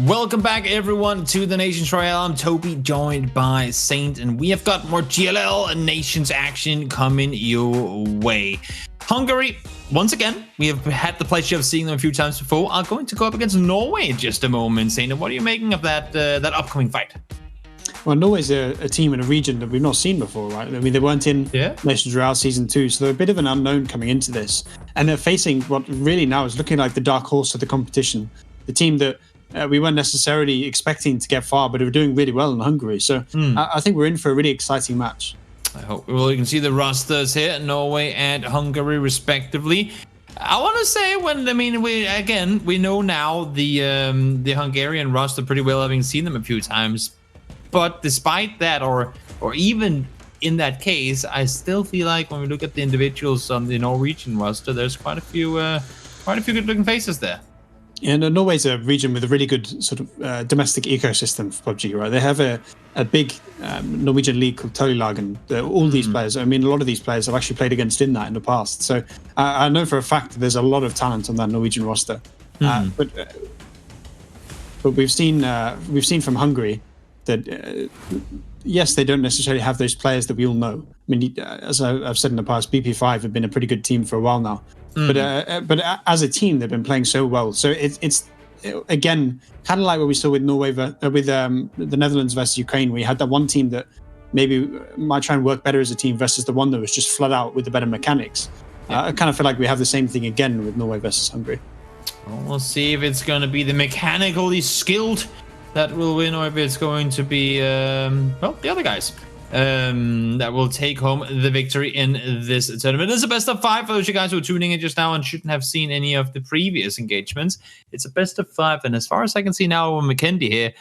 Welcome back, everyone, to the Nations Royale. I'm Toby, joined by Saint, and we have got more GLL Nations action coming your way. Hungary, once again, we have had the pleasure of seeing them a few times before, are going to go up against Norway in just a moment. Saint, what are you making of that upcoming fight? Well, Norway's a team in a region that we've not seen before, right? I mean, they weren't in Nations Royale Season 2, so they're a bit of an unknown coming into this. And they're facing what really now is looking like the dark horse of the competition, the team that we weren't necessarily expecting to get far, but who were doing really well in Hungary. So I think we're in for a really exciting match. I hope. Well, you can see the rosters here, Norway and Hungary, respectively. I want to say we know now the Hungarian roster pretty well, having seen them a few times. But despite that, or even in that case, I still feel like when we look at the individuals on the Norwegian roster, there's quite a few good-looking faces there. And Norway's a region with a really good sort of domestic ecosystem for PUBG, right? They have a big Norwegian league called Tøyelagen. All these players, I mean, a lot of these players have actually played against in that in the past. So I know for a fact that there's a lot of talent on that Norwegian roster. But we've seen from Hungary that yes, they don't necessarily have those players that we all know. I mean, as I've said in the past, BP5 have been a pretty good team for a while now. But as a team, they've been playing so well. So it's again kind of like what we saw with Norway with the Netherlands versus Ukraine. We had that one team that maybe might try and work better as a team versus the one that was just flat out with the better mechanics. I kind of feel like we have the same thing again with Norway versus Hungary. Well, we'll see if it's going to be the mechanically skilled that will win, or if it's going to be the other guys that will take home the victory in this tournament. This is a best of 5 for those of you guys who are tuning in just now and shouldn't have seen any of the previous engagements. It's a best of 5, and as far as I can see now with McKendy here,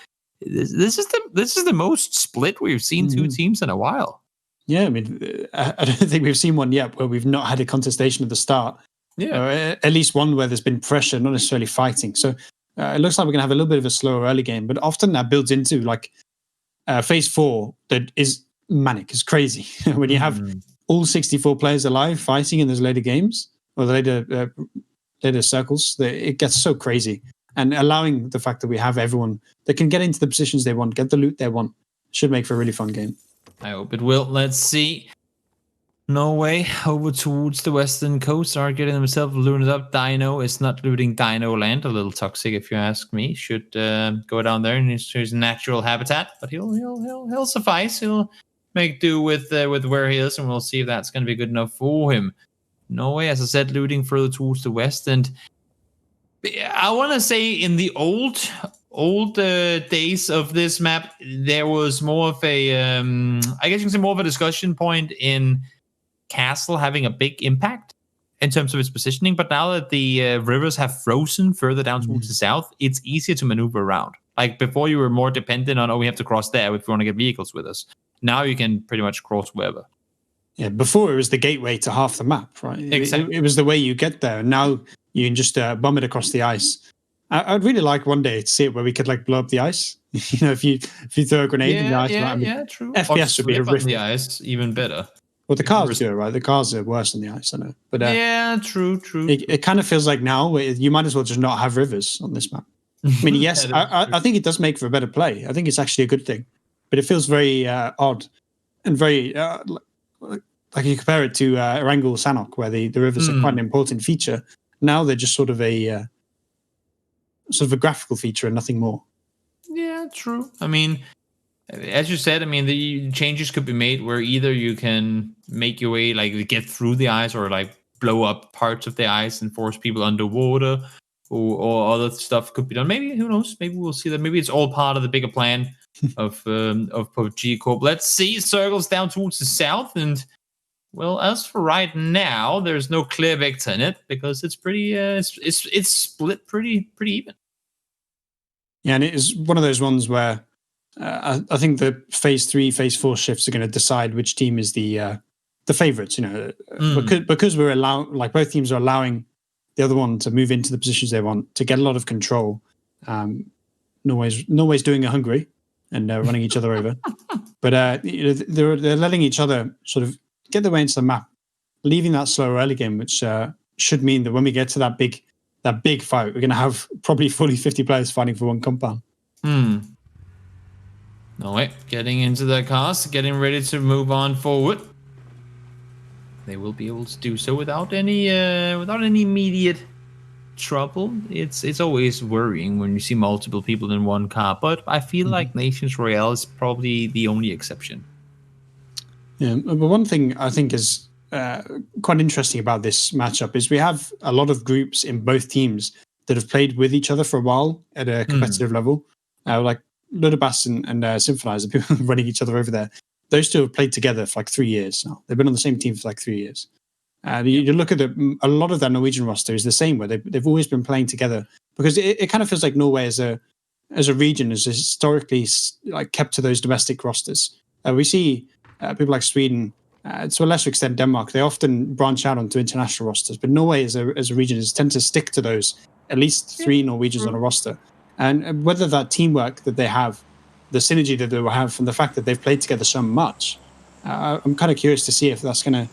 this is the most split we've seen two teams in a while. Yeah, I mean, I don't think we've seen one yet where we've not had a contestation at the start. Yeah, or at least one where there's been pressure, not necessarily fighting. So it looks like we're gonna have a little bit of a slower early game, but often that builds into like phase 4 that is manic. It's crazy when you have all 64 players alive fighting in those later games or the later circles. It gets so crazy, and allowing the fact that we have everyone that can get into the positions they want, get the loot they want, should make for a really fun game. I hope it will. Let's see. Norway over towards the western coast are getting themselves looted up. Dino is not looting Dino land. A little toxic, if you ask me. Should go down there in his natural habitat, but he'll suffice. He'll make do with where he is, and we'll see if that's going to be good enough for him. Norway, as I said, looting further towards the west, and I want to say in the old days of this map, there was more of a I guess you can say more of a discussion point in Castle having a big impact in terms of its positioning, but now that the rivers have frozen further down towards the south, it's easier to maneuver around. Like before, you were more dependent on, we have to cross there if we want to get vehicles with us. Now you can pretty much cross wherever. Yeah, before it was the gateway to half the map, right? Exactly. It was the way you get there. Now you can just bomb it across the ice. I'd really like one day to see it where we could like blow up the ice. You know, if you throw a grenade in the ice. True. FPS would be horrific. On the ice, even better. Well, the cars do it, right? The cars are worse than the ice, I know. But true. It kind of feels like now you might as well just not have rivers on this map. I mean, yes, I think it does make for a better play. I think it's actually a good thing. But it feels very odd and very like you compare it to Erangel Sanok, where the rivers are quite an important feature. Now they're just sort of a graphical feature and nothing more. Yeah, true. I mean, as you said, I mean, the changes could be made where either you can make your way, like get through the ice, or like blow up parts of the ice and force people underwater, or other stuff could be done. Maybe, who knows? Maybe we'll see that. Maybe it's all part of the bigger plan of PUBG Corp. Let's see. Circles down towards the south, and well, as for right now, there's no clear victor in it because it's pretty it's split pretty even. Yeah, and it is one of those ones where I think the phase 3, phase 4 shifts are going to decide which team is the favorites. You know, because we're like both teams are allowing the other one to move into the positions they want to get a lot of control. Norway's doing a Hungary and running each other over, but they're letting each other sort of get their way into the map, leaving that slow early game, which should mean that when we get to that that big fight, we're going to have probably fully 50 players fighting for one compound. Norway getting into their cars, getting ready to move on forward. They will be able to do so without any immediate trouble. It's always worrying when you see multiple people in one car, but I feel like Nations Royale is probably the only exception. Yeah, but one thing I think is quite interesting about this matchup is we have a lot of groups in both teams that have played with each other for a while at a competitive level, like Ludobas and Symphonize, the people running each other over there. Those two have played together for like 3 years now. They've been on the same team for like 3 years. You look at a lot of that Norwegian roster is the same, where they've always been playing together, because it kind of feels like Norway as a region is historically like kept to those domestic rosters. We see people like Sweden, to a lesser extent Denmark, they often branch out onto international rosters, but Norway as a region tend to stick to those at least 3 Norwegians on a roster. And whether that teamwork that they have, the synergy that they will have from the fact that they've played together so much, I'm kind of curious to see if that's going to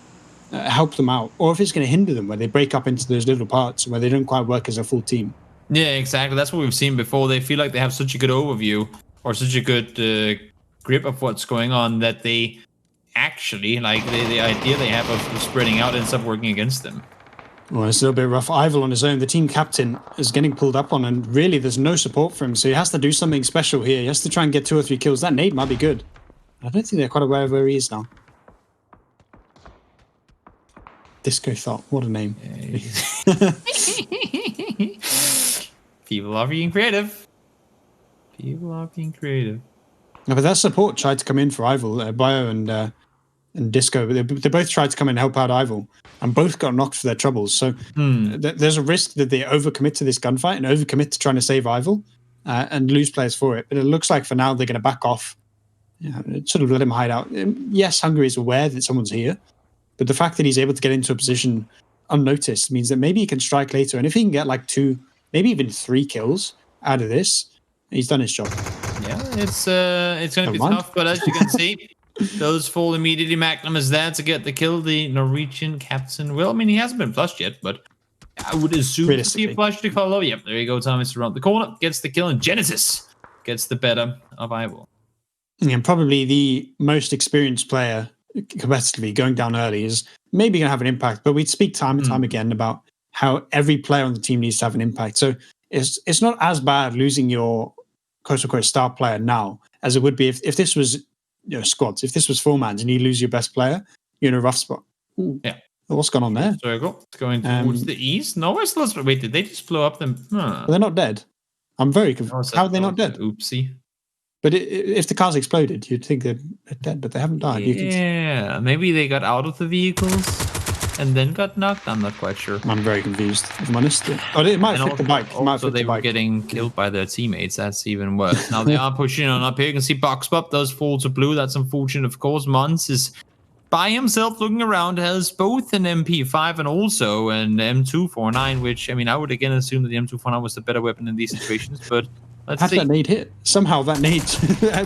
help them out, or if it's going to hinder them, where they break up into those little parts where they don't quite work as a full team. Yeah, exactly. That's what we've seen before. They feel like they have such a good overview or such a good grip of what's going on that they actually, like, the idea they have of spreading out ends up working against them. Well, it's a little bit rough. Ival on his own, the team captain, is getting pulled up on, and really there's no support for him, so he has to do something special here. He has to try and get 2 or 3 kills. That nade might be good. I don't think they're quite aware of where he is now. Disco Thought, what a name. People are being creative. People are being creative. No, but that support tried to come in for Ival, Bio and Disco. They both tried to come in and help out Ival, and both got knocked for their troubles. So there's a risk that they overcommit to this gunfight and overcommit to trying to save Ival and lose players for it. But it looks like for now they're going to back off. Sort of let him hide out. Yes, Hungary is aware that someone's here, but the fact that he's able to get into a position unnoticed means that maybe he can strike later. And if he can get like 2, maybe even 3 kills out of this, he's done his job. Yeah, it's going to be tough, but as you can see, those fall immediately. Magnum is there to get the kill. The Norwegian captain will. I mean, he hasn't been flushed yet, but I would assume to see a flush to follow. Yep, there you go. Thomas around the corner, gets the kill, and Genesis gets the better of Ival. And probably the most experienced player competitively going down early is maybe going to have an impact, but we'd speak time and time again about how every player on the team needs to have an impact. So it's not as bad losing your quote-unquote star player now as it would be if this was squads. If this was 4-mans and you lose your best player, you're in a rough spot. Ooh. Yeah. What's going on there? Circle. It's going towards the east. No, it's not. Wait, did they just blow up them? Well, they're not dead. I'm very confused. How are they not dead? Oopsie. But if the cars exploded, you'd think they're dead, but they haven't died. Yeah, maybe they got out of the vehicles and then got knocked. I'm not quite sure. I'm very confused, if I'm honest. Oh, it might fit the bike. So they were getting killed by their teammates. That's even worse. Now they are pushing on up here. You can see Boxpop does fall to blue. That's unfortunate, of course. Mons is by himself looking around, has both an MP5 and also an M249, which, I mean, I would again assume that the M249 was the better weapon in these situations, but let's see. How did that nade hit? Somehow that nade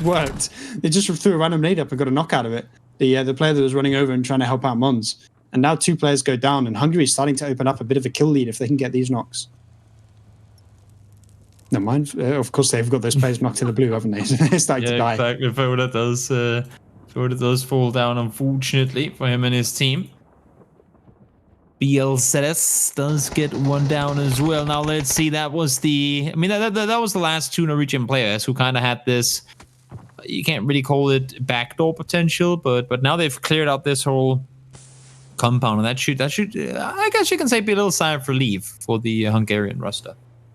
worked. They just threw a random nade up and got a knock out of it. The player that was running over and trying to help out Mons. And now 2 players go down, and Hungary's starting to open up a bit of a kill lead if they can get these knocks. Never mind. Of course, they've got those players knocked in the blue, haven't they? They're starting to die. Exactly. Foda does fall down, unfortunately, for him and his team. BLZS does get one down as well. Now let's see. That was that was the last 2 Norwegian players who kind of had this. You can't really call it backdoor potential, but now they've cleared out this whole compound, and that should I guess you can say be a little sigh of relief for the Hungarian roster.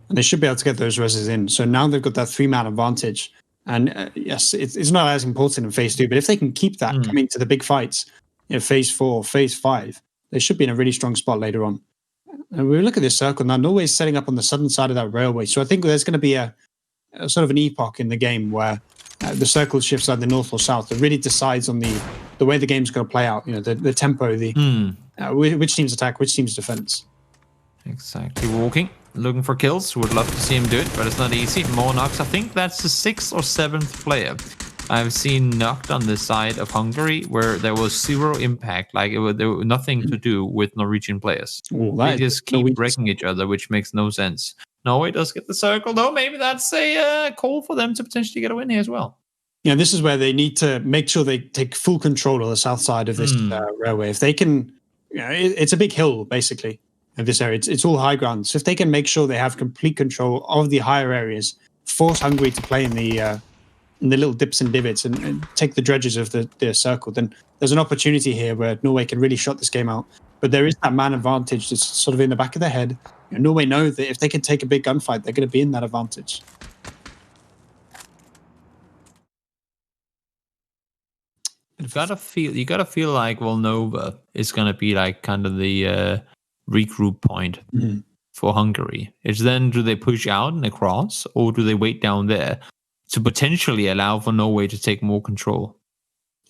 And they should be able to get those reses in. So now they've got that 3-man advantage. And yes, it's not as important in phase 2, but if they can keep that coming to the big fights, phase 4, phase 5, they should be in a really strong spot later on. And we look at this circle now. Norway's setting up on the southern side of that railway. So I think there's going to be a sort of an epoch in the game where the circle shifts either north or south. It really decides on the way the game's going to play out. The tempo, which team's attack, which team's defense. Exactly. Walking, looking for kills. Would love to see him do it, but it's not easy. More knocks. I think that's the 6th or 7th player I've seen knocked on the side of Hungary where there was zero impact. Like there was nothing to do with Norwegian players. Oh, They that just keep wrecking each other, which makes no sense. Norway does get the circle, though. Maybe that's a call for them to potentially get a win here as well. Yeah, this is where they need to make sure they take full control of the south side of this railway. If they can, it's a big hill basically in this area. It's all high ground. So if they can make sure they have complete control of the higher areas, force Hungary to play in the little dips and divots and take the dredges of the circle, then there's an opportunity here where Norway can really shut this game out. But there is that man advantage that's sort of in the back of their head. Norway know that if they can take a big gunfight, they're going to be in that advantage. You gotta feel like Nova is gonna be like kind of the regroup point for Hungary. It's then, do they push out and across, or do they wait down there to potentially allow for Norway to take more control?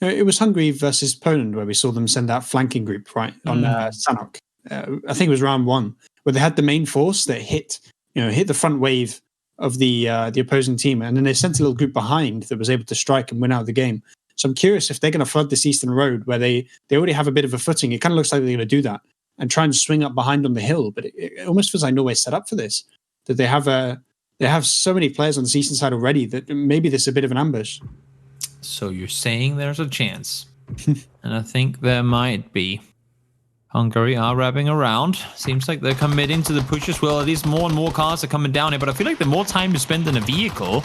It was Hungary versus Poland where we saw them send out flanking group right on Sanok. I think it was round 1, where they had the main force that hit the front wave of the opposing team, and then they sent a little group behind that was able to strike and win out the game. So I'm curious if they're going to flood this eastern road where they already have a bit of a footing. It kind of looks like they're going to do that and try and swing up behind on the hill. But it almost feels like Norway's set up for this. That they have so many players on the eastern side already that maybe this is a bit of an ambush. So you're saying there's a chance, and I think there might be. Hungary are wrapping around. Seems like they're committing to the push as well. At least more and more cars are coming down here. But I feel like the more time you spend in a vehicle,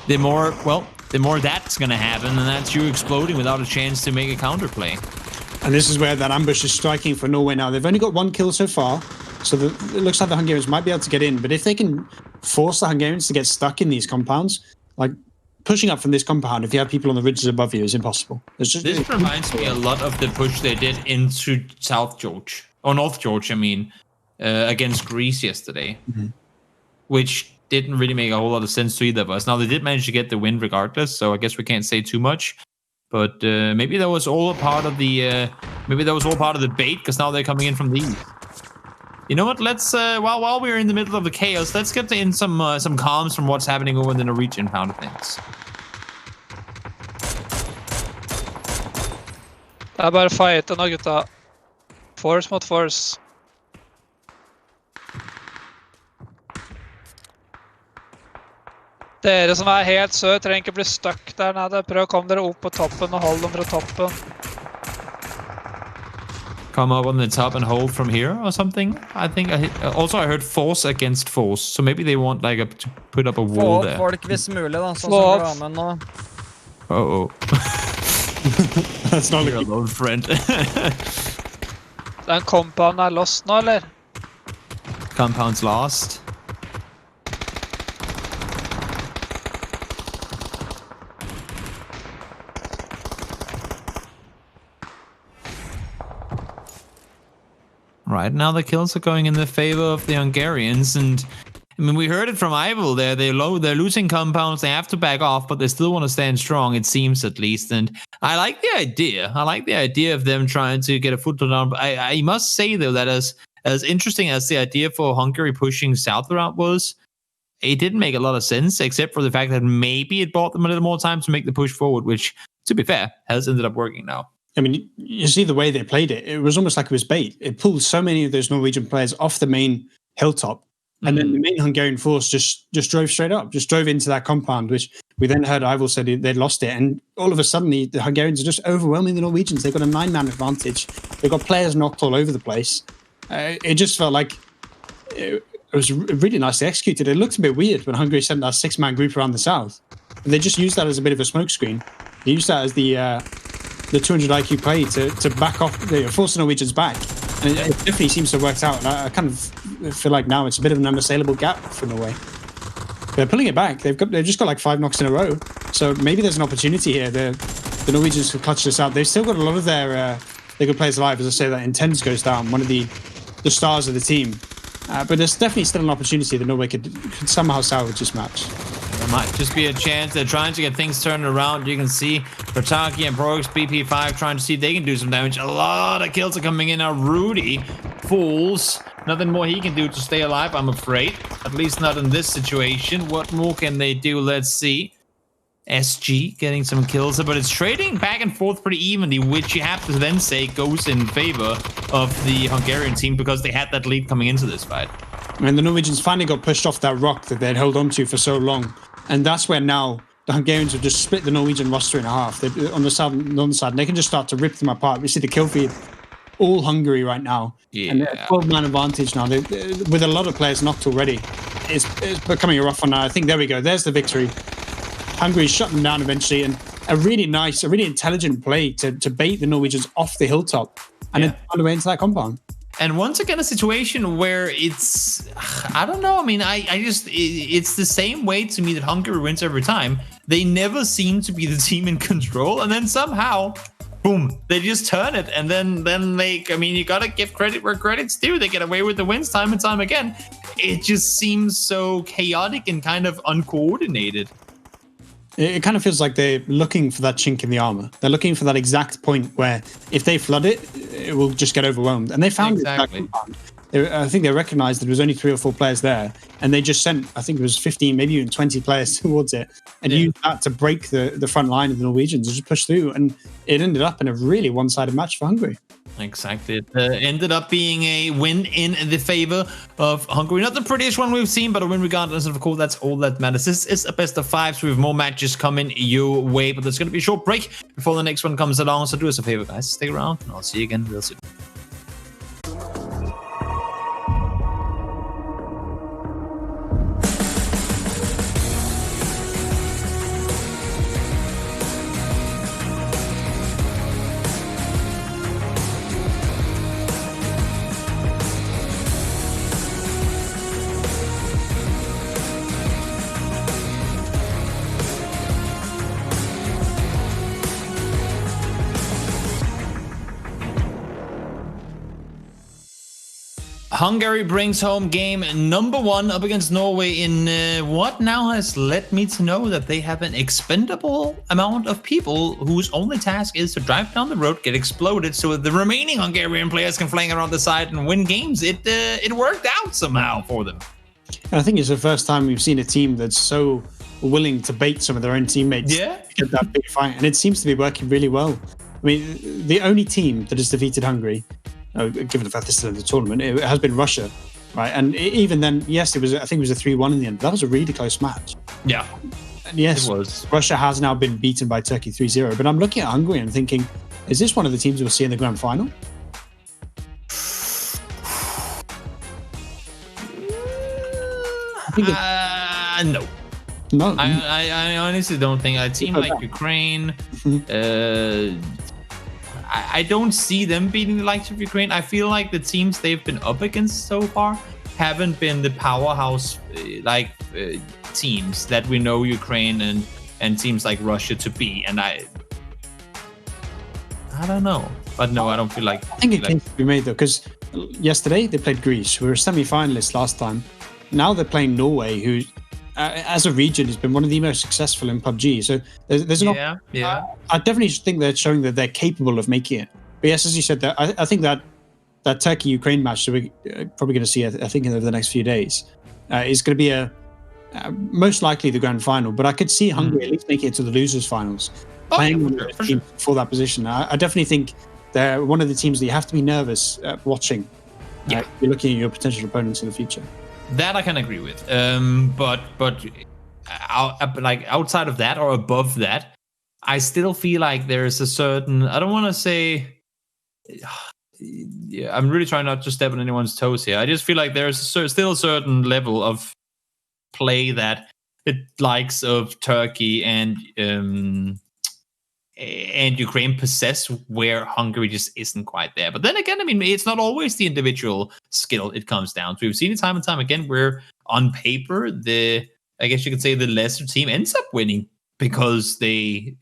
the more that's going to happen, and that's you exploding without a chance to make a counterplay. And this is where that ambush is striking for Norway now. They've only got 1 kill so far, so it looks like the Hungarians might be able to get in. But if they can force the Hungarians to get stuck in these compounds, like pushing up from this compound, if you have people on the ridges above you, is impossible. This reminds me a lot of the push they did into South George, or North George, against Greece yesterday, which didn't really make a whole lot of sense to either of us. Now, they did manage to get the win regardless, so I guess we can't say too much. But maybe that was all a part of the bait, because now they're coming in from the east. You know what? Let's while we're in the middle of the chaos, let's get in some comms from what's happening over in the Norwegian pound of things. Det er bare fighten nå, gutta. Force mot force. Dere som er helt sør trenger ikke bli stuck der nede. Prøv å komme dere opp på toppen og hold dem fra toppen. Come up on the top and hold from here or something. I think I heard force against force, so maybe they want like to put up a wall there. Folk hvis mulig da, sånn som Ramen nå. That's not your old friend. Den compound er lost nå, eller? Compound's lost. Right now, the kills are going in the favor of the Hungarians, and I mean, we heard it from Ivel there. They're losing compounds. They have to back off, but they still want to stand strong, it seems, at least. And I like the idea. I like the idea of them trying to get a foothold down. But I must say, though, that as interesting as the idea for Hungary pushing south around was, it didn't make a lot of sense, except for the fact that maybe it bought them a little more time to make the push forward, which, to be fair, has ended up working now. I mean, you see the way they played it. It was almost like it was bait. It pulled so many of those Norwegian players off the main hilltop. And then the main Hungarian force just drove straight up, just drove into that compound, which we then heard Ivel said they'd lost it. And all of a sudden, the Hungarians are just overwhelming the Norwegians. They've got a 9-man advantage. They've got players knocked all over the place. It just felt like it was really nicely executed. It looked a bit weird when Hungary sent that 6-man group around the south. They just used that as a bit of a smokescreen. They used that as the 200 IQ play to back off, force the Norwegians back. And it definitely seems to have worked out. And I kind of feel like now it's a bit of an unassailable gap for Norway. They're pulling it back. They've just got like 5 knocks in a row. So maybe there's an opportunity here. The Norwegians could clutch this out. They've still got a lot of their good players alive. As I say, that Intense goes down, one of the stars of the team. But there's definitely still an opportunity that Norway could somehow salvage this match. There might just be a chance. They're trying to get things turned around. You can see Bertaki and Brox BP5 trying to see if they can do some damage. A lot of kills are coming in now. Rudy falls. Nothing more he can do to stay alive, I'm afraid. At least not in this situation. What more can they do? Let's see. SG getting some kills, but it's trading back and forth pretty evenly, which you have to then say goes in favor of the Hungarian team because they had that lead coming into this fight. And the Norwegians finally got pushed off that rock that they'd held onto for so long. And that's where now the Hungarians have just split the Norwegian roster in half. On the northern side, and they can just start to rip them apart. We see the kill feed, all Hungary right now. Yeah. And they're 12-man advantage now. With a lot of players knocked already. It's becoming a rough one now. I think there we go. There's the victory. Hungary shut them down eventually, and a really intelligent play to bait the Norwegians off the hilltop and then find a way into that compound. And once again, a situation where it's, I don't know. I mean, it's the same way to me that Hungary wins every time. They never seem to be the team in control, and then somehow, boom, they just turn it. And then you got to give credit where credit's due. They get away with the wins time and time again. It just seems so chaotic and kind of uncoordinated. It kind of feels like they're looking for that chink in the armor. They're looking for that exact point where if they flood it, it will just get overwhelmed. And they found exactly. I think they recognized that there was only 3 or 4 players there, and they just sent, I think it was 15, maybe even 20 players towards it, and used that to break the front line of the Norwegians and just push through. And it ended up in a really one-sided match for Hungary. Exactly. It ended up being a win in the favor of Hungary. Not the prettiest one we've seen, but a win regardless. Of course, that's all that matters. This is a best of 5, so we have more matches coming your way, but there's going to be a short break before the next one comes along. So do us a favor, guys. Stick around, and I'll see you again real soon. Hungary brings home game number 1 up against Norway in what now has led me to know that they have an expendable amount of people whose only task is to drive down the road, get exploded, so the remaining Hungarian players can flank around the side and win games. It worked out somehow for them. I think it's the first time we've seen a team that's so willing to bait some of their own teammates to get that big fight, and it seems to be working really well. I mean, the only team that has defeated Hungary, given the fact they're still in the tournament, it has been Russia, right? And even then, yes, I think it was a 3-1 in the end. That was a really close match. Yeah. And yes, it was. Russia has now been beaten by Turkey 3-0, but I'm looking at Hungary and thinking, is this one of the teams we'll see in the grand final? No. No. I honestly don't think a team like Ukraine, I don't see them beating the likes of Ukraine. I feel like the teams they've been up against so far haven't been the powerhouse teams that we know Ukraine and teams like Russia to be. And I don't know. But no, I don't feel like... I think it can be made, though, because yesterday they played Greece, who were semi-finalists last time. Now they're playing Norway, who... as a region, has been one of the most successful in PUBG. So there's an I definitely think they're showing that they're capable of making it. But yes, as you said, I think that Turkey-Ukraine match that we're probably going to see, I think, over the next few days, is going to be most likely the grand final. But I could see Hungary at least making it to the losers' finals, playing for that position. I definitely think they're one of the teams that you have to be nervous watching. You're looking at your potential opponents in the future. That I can agree with, but outside of that or above that, I still feel like there is a certain. I don't want to say. Yeah, I'm really trying not to step on anyone's toes here. I just feel like there's still a certain level of play that the likes of Turkey and Ukraine possess, where Hungary just isn't quite there. But then again, I mean, it's not always the individual skill it comes down to. We've seen it time and time again where on paper, I guess you could say the lesser team ends up winning because they,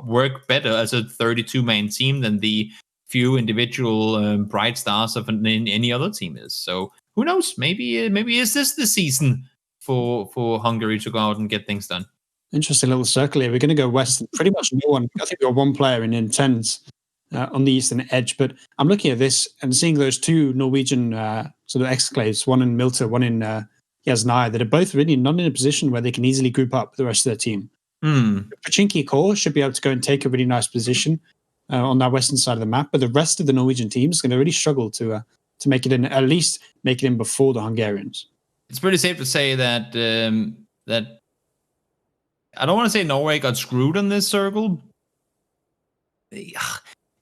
work better as a 32-man team than the few individual bright stars of any other team is. So who knows? Maybe is this the season for Hungary to go out and get things done? Interesting little circle here. We're going to go west. Pretty much no one. I think we've got one player in Intense on the eastern edge. But I'm looking at this and seeing those 2 Norwegian sort of exclaves, one in Milta, one in Yasnaya, that are both really not in a position where they can easily group up with the rest of their team. Pochinki Core should be able to go and take a really nice position on that western side of the map, but the rest of the Norwegian team is going to really struggle to make it in, at least make it in before the Hungarians. It's pretty safe to say that that I don't want to say Norway got screwed on this circle.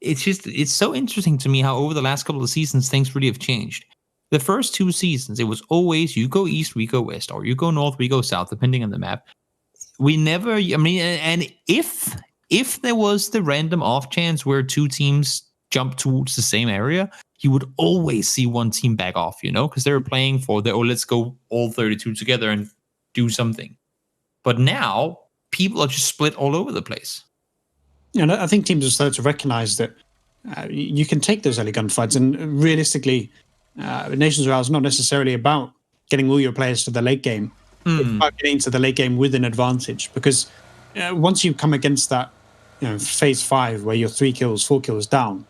It's so interesting to me how over the last couple of seasons things really have changed. The first 2 seasons, it was always you go east, we go west, or you go north, we go south, depending on the map. We never, I mean, and if there was the random off chance where 2 teams jump towards the same area, you would always see one team back off, because they were playing for let's go all 32 together and do something. But now people are just split all over the place. And I think teams are starting to recognize that you can take those early gunfights, and realistically, Nations Royale is not necessarily about getting all your players to the late game. It's about getting to the late game with an advantage, because once you come against that, phase 5 where you're 3 kills, 4 kills down,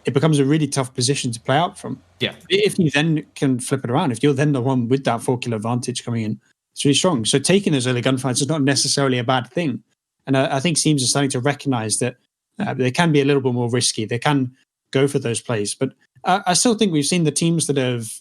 it becomes a really tough position to play out from. Yeah. If you then can flip it around, if you're then the one with that 4 kill advantage coming in, it's really strong. So taking those early gunfights is not necessarily a bad thing. And I think teams are starting to recognize that they can be a little bit more risky. They can go for those plays. But I still think we've seen the teams that have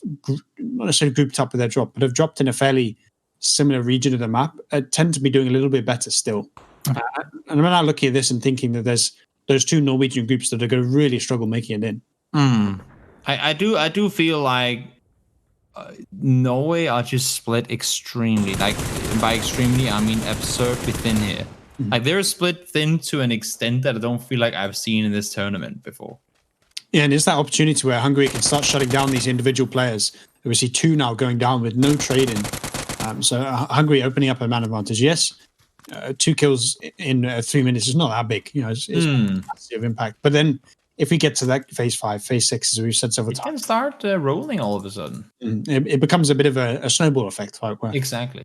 not necessarily grouped up with their drop, but have dropped in a fairly similar region of the map, tend to be doing a little bit better still. And I'm now looking at this and thinking that there's those 2 Norwegian groups that are going to really struggle making it in. I do feel like Norway are just split extremely. Like, by extremely, I mean absurdly thin here. Like, they're split thin to an extent that I don't feel like I've seen in this tournament before. Yeah, and it's that opportunity where Hungary can start shutting down these individual players. We see 2 now going down with no trading. So Hungary opening up a man advantage. Yes, 2 kills in 3 minutes is not that big. It's massive impact. But then if we get to that phase 5, phase 6, as we've said several times, it can start rolling all of a sudden. It becomes a bit of a snowball effect. Exactly.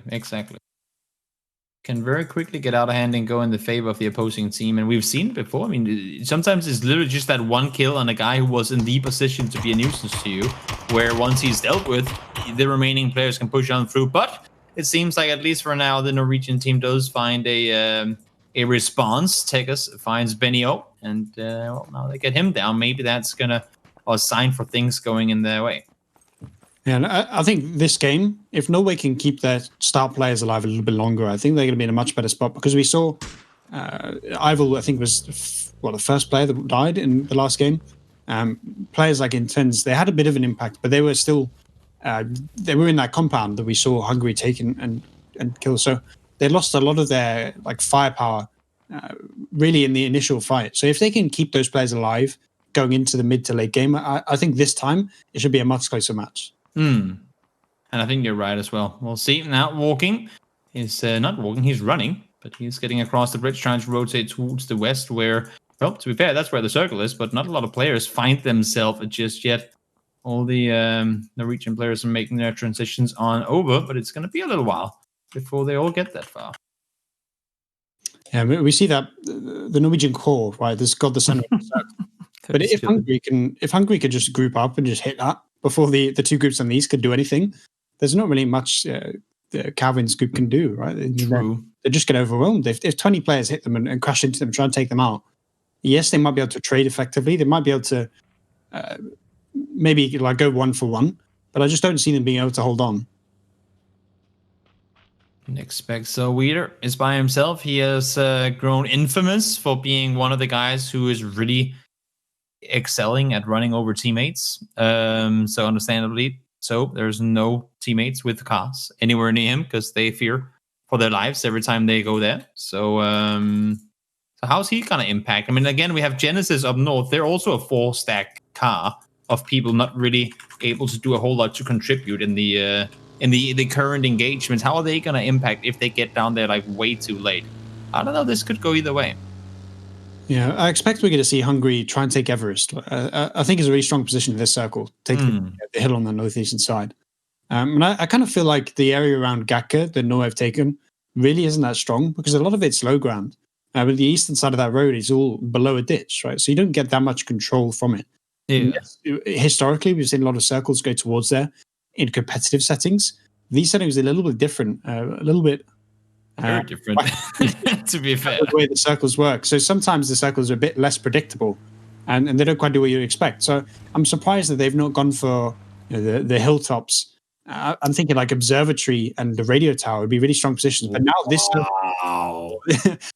Can very quickly get out of hand and go in the favor of the opposing team. And we've seen it before. I mean, sometimes it's literally just that 1 kill on a guy who was in the position to be a nuisance to you, where once he's dealt with, the remaining players can push on through. But it seems like, at least for now, the Norwegian team does find a response. Tegas finds Benny O, and now they get him down. Maybe that's gonna a sign for things going in their way. Yeah, and I think this game, if Norway can keep their star players alive a little bit longer, I think they're going to be in a much better spot, because we saw Ival, I think, was the first player that died in the last game. Players like Intense, they had a bit of an impact, but they were still they were in that compound that we saw Hungary take and kill. So they lost a lot of their firepower really in the initial fight. So if they can keep those players alive going into the mid to late game, I think this time it should be a much closer match. And I think you're right as well. We'll see. Now walking is not walking, he's running, but he's getting across the bridge, trying to rotate towards the west, where, well, to be fair, that's where the circle is, but not a lot of players find themselves just yet. All the Norwegian players are making their transitions on over, but it's going to be a little while before they all get that far. Yeah, we see that the Norwegian core, right? There's got the center of the circle. But if Hungary can just group up and just hit that before the 2 groups on the east could do anything, there's not really much the Calvin's group can do, right? True. They're just get overwhelmed. If 20 players hit them and crash into them, try and take them out, yes, they might be able to trade effectively. They might be able to maybe go 1 for 1, but I just don't see them being able to hold on. Expect so Weeder is by himself. He has grown infamous for being one of the guys who is really excelling at running over teammates. So understandably, so there's no teammates with cars anywhere near him because they fear for their lives every time they go there. So how's he gonna impact? I mean, again, we have Genesis up north. They're also a 4-stack car of people not really able to do a whole lot to contribute in the current engagements. How are they gonna impact if they get down there way too late? I don't know. This could go either way. Yeah, I expect we're going to see Hungary try and take Everest. I think it's a really strong position in this circle, taking the hill on the northeastern side. And I kind of feel like the area around Gakke that Norway have taken really isn't that strong, because a lot of it's low ground. But the eastern side of that road is all below a ditch, right? So you don't get that much control from it. Yeah. Yes, historically, we've seen a lot of circles go towards there in competitive settings. These settings are a little bit different, a little bit Very different, to be fair. The way the circles work. So sometimes the circles are a bit less predictable, and they don't quite do what you expect. So I'm surprised that they've not gone for the hilltops. I'm thinking like observatory and the radio tower would be really strong positions. But now this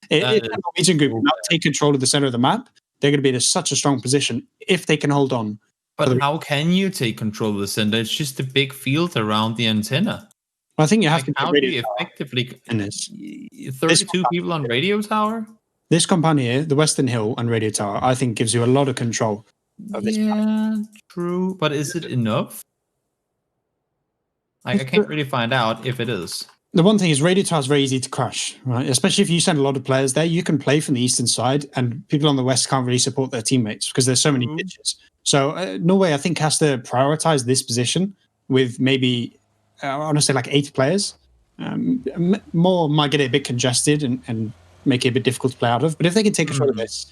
Norwegian group will now take control of the center of the map. They're going to be in such a strong position if they can hold on. But how can you take control of the center? It's just a big field around the antenna. Well, I think you have to. How do you effectively? 32 people on radio tower. This compound here, the Western Hill and radio tower, I think gives you a lot of control of this. Yeah, true. But is it enough? I can't really find out if it is. The one thing is radio tower is very easy to crash, right? Especially if you send a lot of players there, you can play from the eastern side, and people on the west can't really support their teammates because there's so many pitches. So Norway, I think, has to prioritize this position with maybe, I want to say like 8 players. More might get it a bit congested and make it a bit difficult to play out of. But if they can take control of this,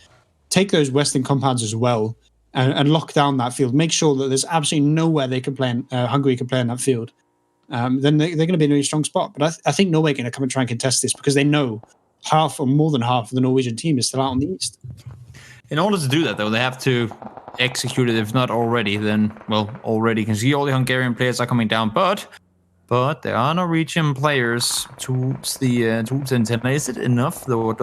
take those western compounds as well, and lock down that field, make sure that there's absolutely nowhere they can play. Hungary can play in that field. Then they're going to be in a really strong spot. But I think Norway are going to come and try and contest this because they know half or more than half of the Norwegian team is still out on the east. In order to do that, though, they have to execute it. If not already, then, well, already. You can see all the Hungarian players are coming down. But there are Norwegian players towards the antenna. Is it enough, though?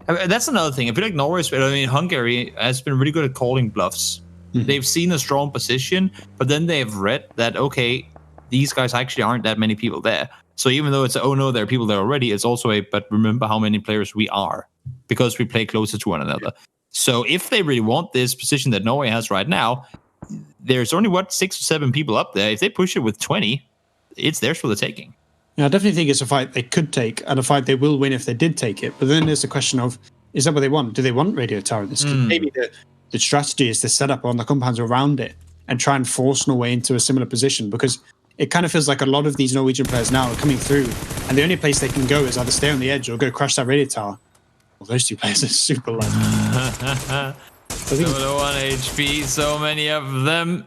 That's another thing. I feel like Hungary has been really good at calling bluffs. Mm-hmm. They've seen a strong position, but then they've read that, okay, these guys actually aren't that many people there. So even though it's, oh no, there are people there already, it's also but remember how many players we are because we play closer to one another. So if they really want this position that Norway has right now, there's only, 6 or 7 people up there. If they push it with 20, it's theirs for the taking. Yeah, I definitely think it's a fight they could take and a fight they will win if they did take it. But then there's the question of, is that what they want? Do they want radio tower in this? Maybe the strategy is to set up on the compounds around it and try and force Norway into a similar position, because it kind of feels like a lot of these Norwegian players now are coming through, and the only place they can go is either stay on the edge or go crash that radio tower. Well, those 2 players are super low. So low on HP, so many of them.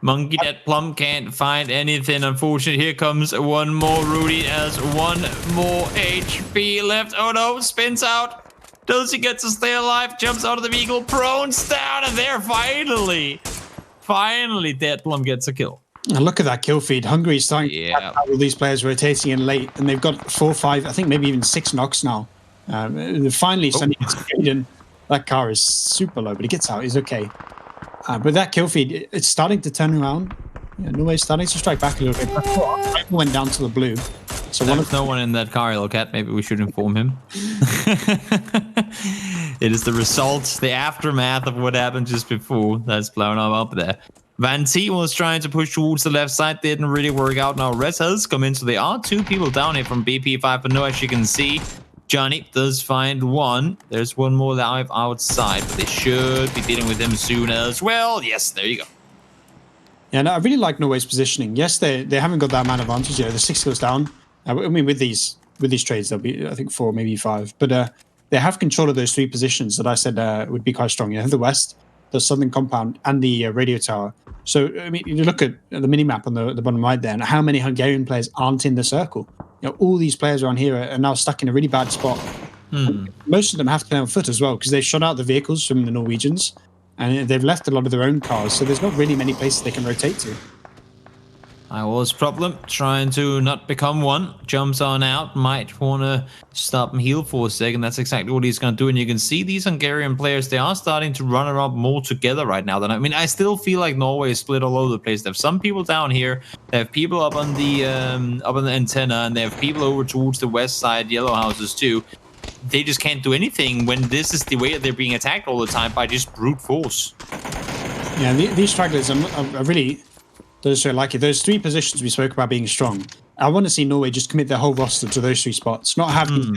Monkey Dead Plum can't find anything, unfortunately. Here comes one more. Rudy has 1 more HP left. Oh no, spins out. Does he get to stay alive? Jumps out of the vehicle, prones down, and there finally, Dead Plum gets a kill. And look at that kill feed. Hungary is starting to have all these players rotating in late, and they've got 4, 5, I think maybe even 6 knocks now. They're finally sending it to Aiden. That car is super low, but he gets out. He's okay. But that kill feed, it's starting to turn around. Yeah, Norway's starting to strike back a little bit. Rifle went down to the blue. So there's no one in that car, Hellcat. Maybe we should inform him. It is the result, the aftermath of what happened just before that's blown up there. Van T was trying to push towards the left side, didn't really work out. Now Res has come in, so there are 2 people down here from BP5, but no, as you can see, Johnny does find 1. There's 1 more live outside, but they should be dealing with him soon as well. Yes, there you go. Yeah, no, I really like Norway's positioning. Yes, they haven't got that amount of advantage. The 6 goes down. I mean, with these trades, there'll be, I think, 4, maybe 5. But they have control of those 3 positions that I said would be quite strong. You have the west, the southern compound, and the radio tower. So, I mean, you look at the mini-map on the bottom right there, and how many Hungarian players aren't in the circle. All these players around here are now stuck in a really bad spot. Most of them have to play on foot as well, because they've shot out the vehicles from the Norwegians, and they've left a lot of their own cars, so there's not really many places they can rotate to. I was problem trying to not become one. Jumps on out, might want to stop and heal for a second. That's exactly what he's going to do. And you can see these Hungarian players, they are starting to run around more together right now. I still feel like Norway is split all over the place. They have some people down here, they have people up on the antenna, and they have people over towards the west side, yellow houses too. They just can't do anything when this is the way that they're being attacked all the time by just brute force. Yeah, these stragglers are really... Those 3 positions we spoke about being strong. I want to see Norway just commit their whole roster to those 3 spots, not have these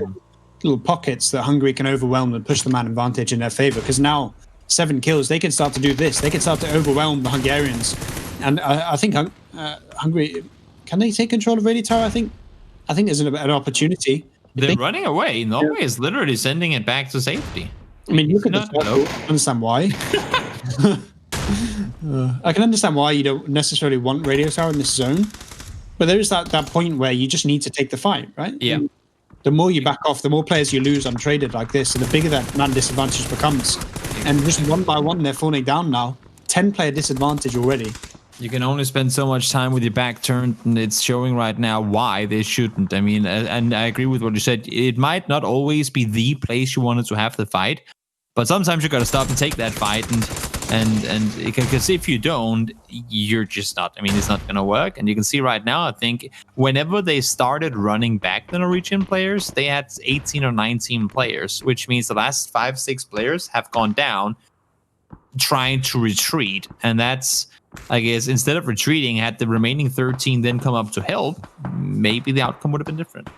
little pockets that Hungary can overwhelm and push the man advantage in their favor. Because now 7 kills, they can start to do this. They can start to overwhelm the Hungarians. And I think Hungary, can they take control of Radio Tower? I think there's an opportunity. They're running away. Norway is literally sending it back to safety. I mean, look at the circle. I understand why. I can understand why you don't necessarily want radio tower in this zone, but there is that point where you just need to take the fight, right? Yeah. the more you back off, the more players you lose untraded like this, and the bigger that man disadvantage becomes. And just one by one, they're falling down now. 10-player disadvantage already. You can only spend so much time with your back turned, and it's showing right now why they shouldn't. I mean, and I agree with what you said. It might not always be the place you wanted to have the fight, but sometimes you got to stop and take that fight, and because if you don't, you're just not. I mean, it's not going to work. And you can see right now, I think whenever they started running back the Norwegian players, they had 18 or 19 players, which means the last 5-6 players have gone down trying to retreat, and that's. I guess instead of retreating, had the remaining 13 then come up to help, maybe the outcome would have been different.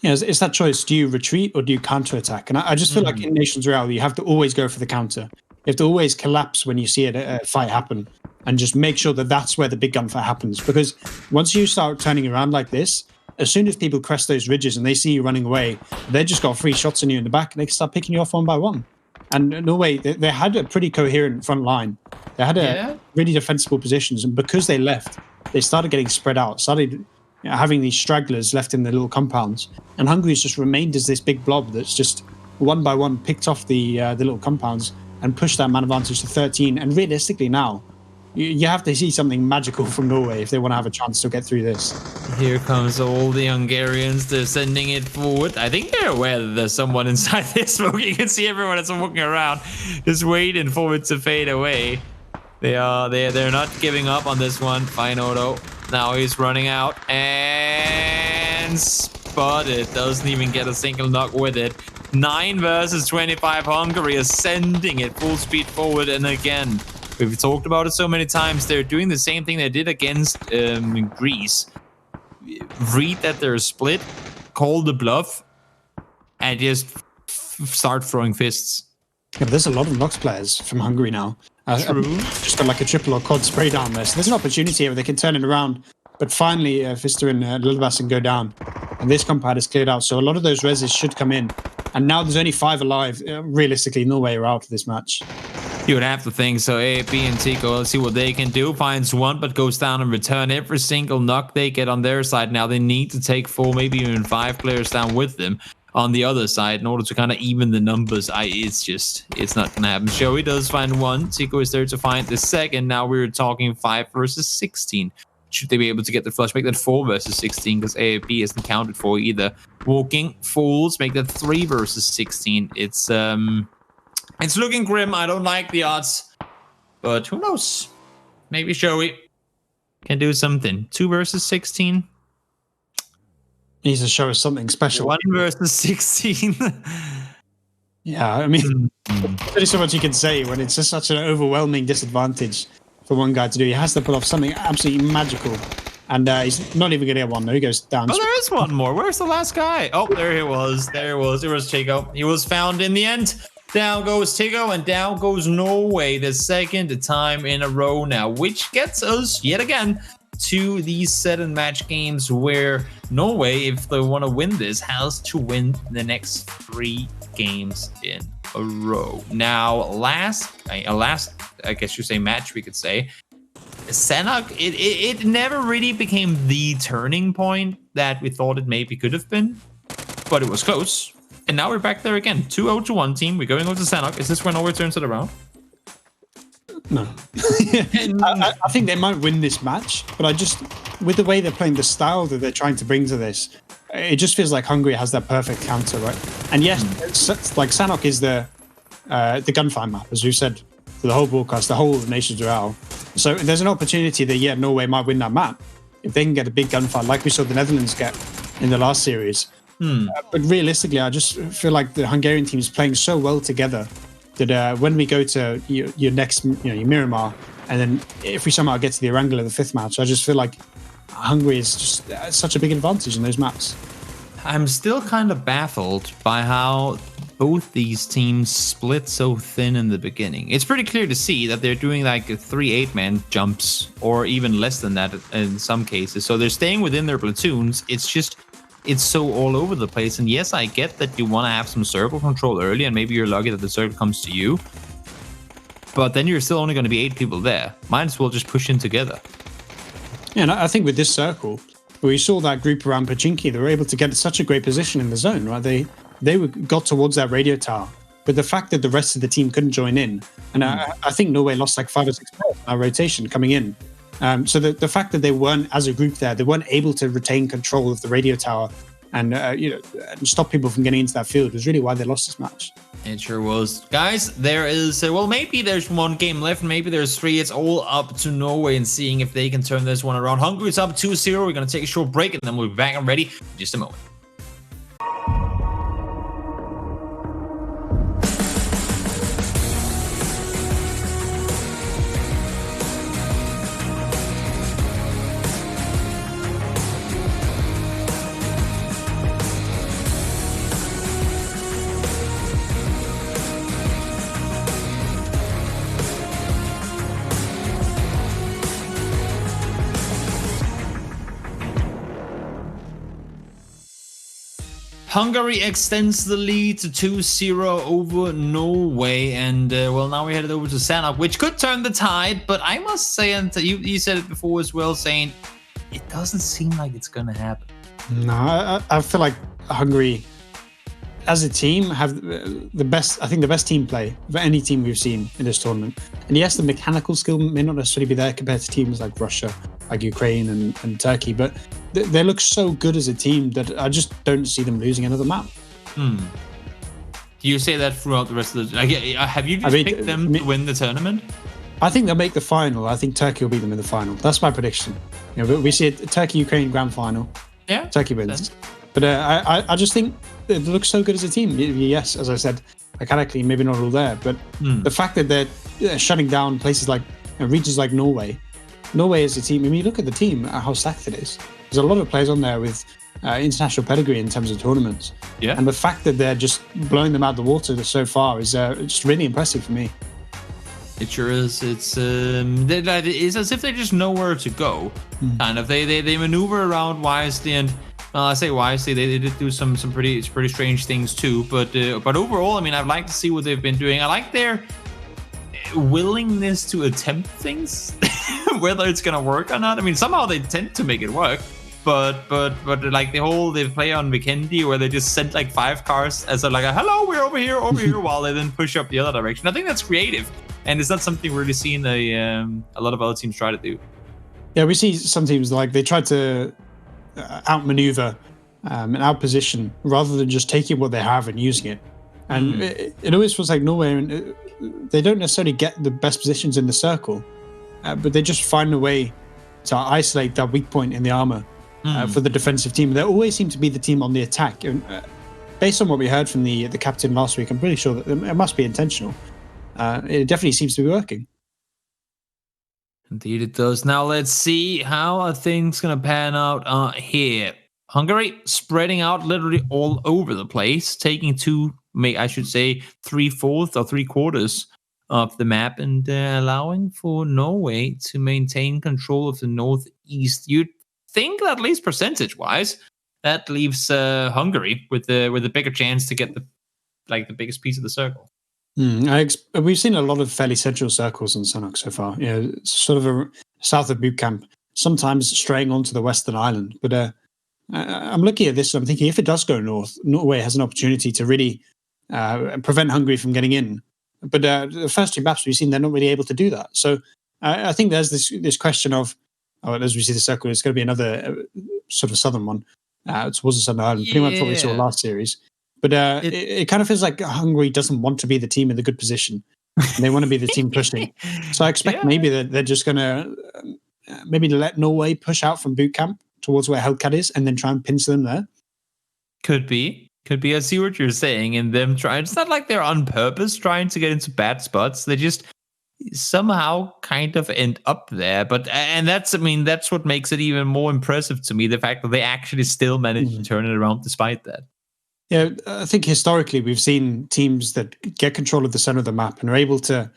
Yeah, it's that choice. Do you retreat or do you counterattack? And I just feel like in Nations Royale, you have to always go for the counter. You have to always collapse when you see a fight happen and just make sure that that's where the big gunfight happens. Because once you start turning around like this, as soon as people crest those ridges and they see you running away, they just got 3 shots on you in the back and they can start picking you off one by one. And Norway, they had a pretty coherent front line. They had a really defensible positions, and because they left, they started getting spread out, started having these stragglers left in the little compounds. And Hungary's just remained as this big blob that's just one by one picked off the little compounds and pushed that man advantage to 13. And realistically now, you have to see something magical from Norway if they want to have a chance to get through this. Here comes all the Hungarians. They're sending it forward. I think they're aware that there's someone inside this smoke. You can see everyone that's walking around just waiting for it to fade away. They're not giving up on this one. Fine auto. Now he's running out and spotted. Doesn't even get a single knock with it. 9 versus 25. Hungary is sending it full speed forward, and again. We've talked about it so many times. They're doing the same thing they did against Greece. Read that they're split, call the bluff, and just start throwing fists. Yeah, but there's a lot of Nox players from Hungary now. True. Just got like a triple or quad spray down there. So there's an opportunity here where they can turn it around. But finally, Fister and Lillebassen go down. And this compound is cleared out. So a lot of those reses should come in. And now there's only 5 alive. Realistically, Norway are out of this match. You would have to think so. AP and Tico, let's see what they can do. Finds one, but goes down and return every single knock they get on their side. Now they need to take 4, maybe even 5 players down with them on the other side in order to kind of even the numbers. It's not going to happen. Joey does find 1. Tico is there to find the second. Now we're talking 5 versus 16. Should they be able to get the flush? Make that 4 versus 16 because AAP isn't counted for either. Walking Fools, make that 3 versus 16. It's looking grim. I don't like the odds, but who knows? Maybe Joey can do something. 2 versus 16. Needs to show us something special. 1 versus 16. Yeah, I mean, there's only so much you can say when it's just such an overwhelming disadvantage for one guy to do. He has to pull off something absolutely magical. And he's not even going to get one. No, he goes down. Oh, there is one more. Where's the last guy? Oh, there he was. There he was. It was Chico. He was found in the end. Down goes Tigo, and down goes Norway, the second time in a row now, which gets us, yet again, to these 7-match games where Norway, if they want to win this, has to win the next 3 games in a row. Now, last, I guess you say match, we could say, Sanok, it never really became the turning point that we thought it maybe could have been, but it was close. And now we're back there again. 2-0 to 1 team. We're going over to Sanok. Is this when Norway turns it around? No. I think they might win this match, but with the way they're playing, the style that they're trying to bring to this, it just feels like Hungary has that perfect counter, right? And yes, like Sanok is the gunfight map, as you said, for the whole broadcast, the whole of Nations Royale. So there's an opportunity that, Norway might win that map if they can get a big gunfight, like we saw the Netherlands get in the last series. But realistically, I just feel like the Hungarian team is playing so well together that when we go to your next, your Miramar, and then if we somehow get to the Erangel of the 5th match, I just feel like Hungary is just such a big advantage in those maps. I'm still kind of baffled by how both these teams split so thin in the beginning. It's pretty clear to see that they're doing like 3 8-man jumps, or even less than that in some cases. So they're staying within their platoons. It's so all over the place. And yes, I get that you want to have some circle control early, and maybe you're lucky that the circle comes to you. But then you're still only going to be 8 people there. Might as well just push in together. Yeah, and I think with this circle, we saw that group around Pachinki. They were able to get such a great position in the zone, right? They got towards that radio tower. But the fact that the rest of the team couldn't join in, and I think Norway lost like 5 or 6 players in our rotation coming in. So the fact that they weren't, as a group there, they weren't able to retain control of the radio tower and and stop people from getting into that field was really why they lost this match. It sure was. Guys, there is, well, maybe there's 1 game left, maybe there's 3. It's all up to Norway and seeing if they can turn this one around. Hungary's up 2-0. We're going to take a short break and then we'll be back and ready in just a moment. Hungary extends the lead to 2-0 over Norway, and well, now we headed over to Sanok, which could turn the tide, but I must say, and you said it before as well, saying it doesn't seem like it's going to happen. No, I feel like Hungary, as a team, have the best team play of any team we've seen in this tournament. And yes, the mechanical skill may not necessarily be there compared to teams like Russia, like Ukraine and Turkey, but they look so good as a team that I just don't see them losing another map. Do you say that throughout the rest of the... have you just picked them to win the tournament? I think they'll make the final. I think Turkey will beat them in the final. That's my prediction. We see a Turkey-Ukraine grand final. Yeah. Turkey wins. But I just think they look so good as a team. Yes, as I said, mechanically, maybe not all there. But the fact that they're shutting down places like regions like Norway. Norway is a team. I mean, you look at the team, how stacked it is. There's a lot of players on there with international pedigree in terms of tournaments. Yeah. And the fact that they're just blowing them out of the water so far is just really impressive for me. It sure is. It's as if they just know where to go. Kind of. They maneuver around wisely, and well, I say wisely. They did do some pretty strange things too. But overall, I mean, I'd like to see what they've been doing. I like their willingness to attempt things, whether it's gonna work or not. I mean, somehow they tend to make it work. But like they play on Vikendi where they just sent like 5 cars as a hello, we're over here, while they then push up the other direction. I think that's creative, and it's not something we're really seeing a lot of other teams try to do. Yeah, we see some teams like they try to outmaneuver and outposition rather than just taking what they have and using it. And it always feels like Norway, and they don't necessarily get the best positions in the circle, but they just find a way to isolate that weak point in the armor. For the defensive team. They always seem to be the team on the attack. And, based on what we heard from the captain last week, I'm pretty sure that it must be intentional. It definitely seems to be working. Indeed it does. Now let's see how are things going to pan out here. Hungary spreading out literally all over the place, taking 3/4 or 3/4 of the map, and allowing for Norway to maintain control of the northeast. You'd think that at least percentage-wise, that leaves Hungary with a bigger chance to get the biggest piece of the circle. We've seen a lot of fairly central circles on Sanok so far. Sort of a south of boot camp, sometimes straying onto the western island. But I'm looking at this and I'm thinking if it does go north, Norway has an opportunity to really prevent Hungary from getting in. But the first 2 maps we've seen, they're not really able to do that. So I think there's this question of, as we see the circle, it's going to be another sort of southern one towards the southern island. Pretty much what we saw last series. But it kind of feels like Hungary doesn't want to be the team in the good position. And they want to be the team pushing. So I expect maybe they're just going to maybe let Norway push out from boot camp towards where Hellcat is and then try and pinch them there. Could be. I see what you're saying. And them trying. It's not like they're on purpose trying to get into bad spots. They just somehow kind of end up there, and that's what makes it even more impressive to me, the fact that they actually still manage to turn it around despite that. Yeah, I think historically we've seen teams that get control of the center of the map and are able to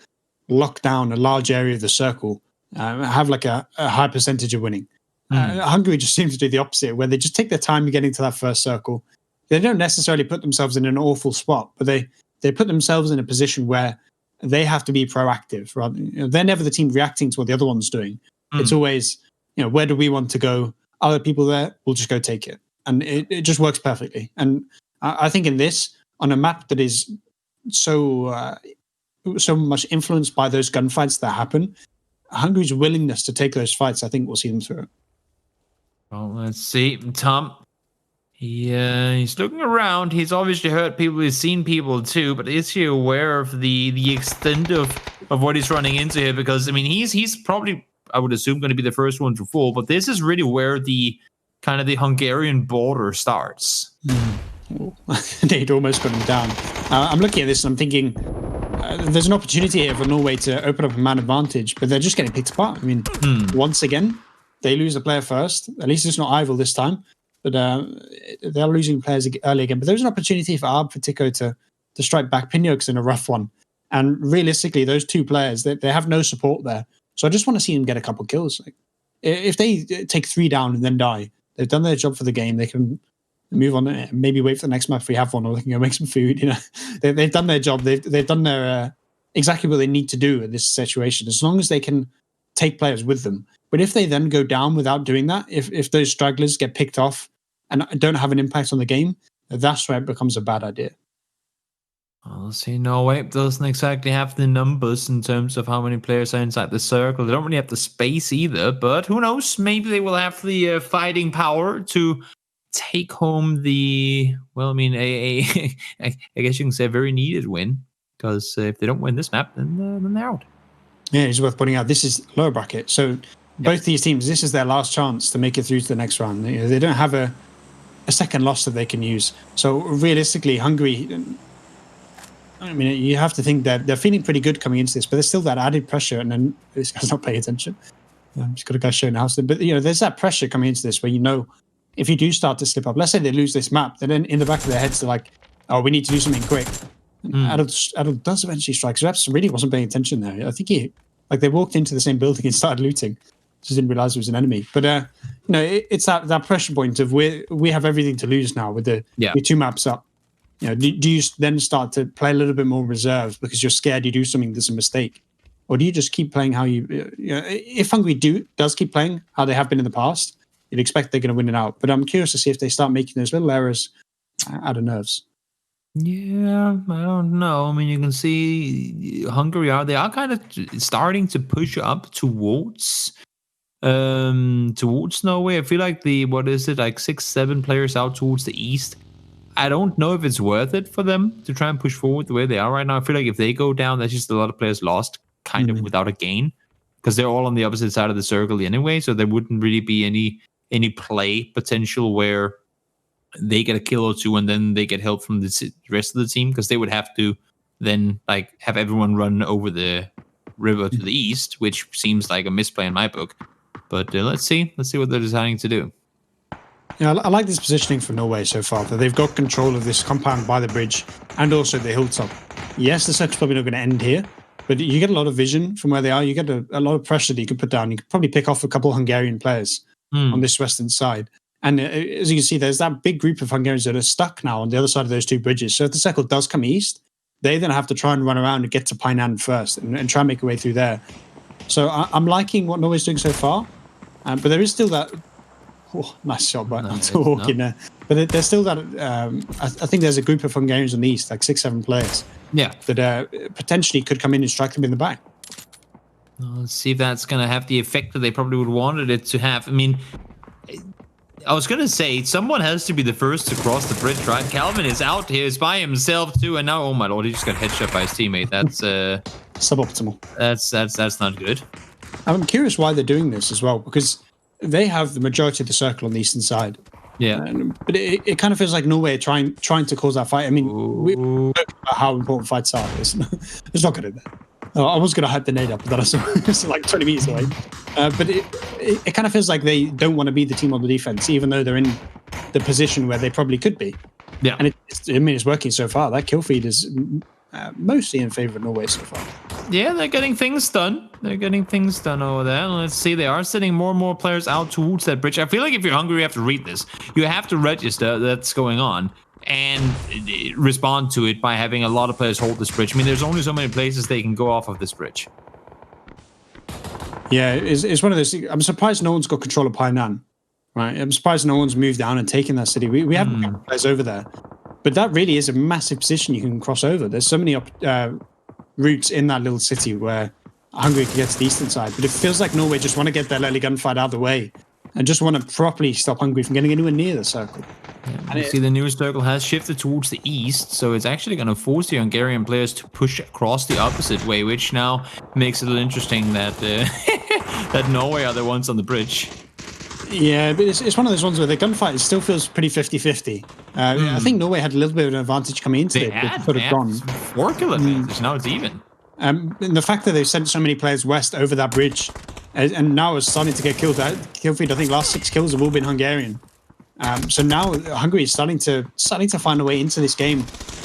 lock down a large area of the circle, have like a high percentage of winning. Hungary just seems to do the opposite, where they just take their time getting to that first circle. They don't necessarily put themselves in an awful spot, but they put themselves in a position where they have to be proactive. Rather, they're never the team reacting to what the other one's doing. It's always, where do we want to go? other people there will just go take it. And it just works perfectly. And I think in this, on a map that is so much influenced by those gunfights that happen, Hungary's willingness to take those fights, I think, will see them through. Well, let's see. Tom, he's looking around. He's obviously heard people. He's seen people too. But is he aware of the extent of what he's running into here? Because I mean, he's probably, I would assume, going to be the first one to fall. But this is really where the kind of the Hungarian border starts. They'd almost put him down. I'm looking at this and I'm thinking, there's an opportunity here for Norway to open up a man advantage, but they're just getting picked apart. I mean, once again, they lose a player first. At least it's not Ival this time, but they're losing players early again. But there's an opportunity for Arb, for Tico to strike back. Pinjok's in a rough one. And realistically, those two players, they have no support there. So I just want to see them get a couple kills. Like, if they take 3 down and then die, they've done their job for the game. They can move on, maybe wait for the next map if we have one, or they can go make some food. You know, they've done their job. They've done their exactly what they need to do in this situation. As long as they can take players with them. But if they then go down without doing that, if those stragglers get picked off and don't have an impact on the game, that's where it becomes a bad idea. Well, see, Norway doesn't exactly have the numbers in terms of how many players are inside the circle. They don't really have the space either, but who knows? Maybe they will have the fighting power to take home the, well, I mean, I guess you can say a very needed win, because if they don't win this map, then they're out. Yeah, it's worth pointing out, this is lower bracket. So both these teams, this is their last chance to make it through to the next round. You know, they don't have a second loss that they can use. So realistically, Hungary, I mean, you have to think that they're feeling pretty good coming into this, but there's still that added pressure. And then this guy's not paying attention. Just got a guy showing house. But, you know, there's that pressure coming into this where, you know, if you do start to slip up, let's say they lose this map, then in the back of their heads, they're like, oh, we need to do something quick. Adel does eventually strike. Reps really wasn't paying attention there. I think they walked into the same building and started looting. Just didn't realize it was an enemy. But, you know, it's that pressure point of we have everything to lose now with the 2 maps up. You know, do you then start to play a little bit more reserved because you're scared you do something that's a mistake? Or do you just keep playing how you know, if Hungary does keep playing how they have been in the past, you'd expect they're going to win it out. But I'm curious to see if they start making those little errors out of nerves. Yeah, I don't know. I mean, you can see Hungary they are kind of starting to push up towards Norway. I feel like 6-7 players out towards the east. I don't know if it's worth it for them to try and push forward the way they are right now. I feel like if they go down, that's just a lot of players lost, kind of without a gain, because they're all on the opposite side of the circle anyway. So there wouldn't really be any play potential where they get a kill or 2 and then they get help from the rest of the team, because they would have to then have everyone run over the river to the east, which seems like a misplay in my book. But let's see what they're deciding to do. Yeah, I like this positioning for Norway so far, that they've got control of this compound by the bridge and also the hilltop. Yes, the circle's probably not going to end here, but you get a lot of vision from where they are. You get a lot of pressure that you can put down. You could probably pick off a couple of Hungarian players on this western side. And as you can see, there's that big group of Hungarians that are stuck now on the other side of those 2 bridges. So if the circle does come east, they then have to try and run around and get to Painan first and try and make a way through there. So I'm liking what Norway's doing so far, but there is still that... Oh, nice shot, but I'm still walking there. But there's still that... I think there's a group of Hungarians on the east, like 6-7 players. Yeah. That potentially could come in and strike them in the back. Well, let's see if that's going to have the effect that they probably would wanted it to have. I mean, I was going to say, someone has to be the first to cross the bridge, right? Calvin is out here, is by himself too, and now, oh my lord, he just got headshot by his teammate. That's suboptimal. That's not good. I'm curious why they're doing this as well, because they have the majority of the circle on the eastern side. Yeah. But it kind of feels like Norway are trying to cause that fight. I mean, we talk about how important fights are. It's not good at that. I was going to hype the nade up, but that was like 20 meters away. But it kind of feels like they don't want to be the team on the defense, even though they're in the position where they probably could be. Yeah. And it's working so far. That kill feed is mostly in favor of Norway so far. Yeah, they're getting things done. They're getting things done over there. Let's see, they are sending more and more players out towards that bridge. I feel like if you're Hungary, you have to read this. You have to register that's going on and respond to it by having a lot of players hold this bridge. I mean, there's only so many places they can go off of this bridge. Yeah, it's one of those things. I'm surprised no one's got control of Painan. right? I'm surprised no one's moved down and taken that city. We have players over there, but that really is a massive position you can cross over. There's so many routes in that little city where Hungary can get to the eastern side, but it feels like Norway just want to get that early gunfight out of the way and just want to properly stop Hungary from getting anywhere near the circle. Yeah, you see the new circle has shifted towards the east, so it's actually going to force the Hungarian players to push across the opposite way, which now makes it a little interesting that that Norway are the ones on the bridge. Yeah, but it's one of those ones where the gunfight still feels pretty 50-50. I think Norway had a little bit of an advantage coming into it. They could have gone 4 kill advantage. Now it's even. And the fact that they've sent so many players west over that bridge, and now it's starting to get killed. Kill feed, I think last 6 kills have all been Hungarian. So now Hungary is starting to find a way into this game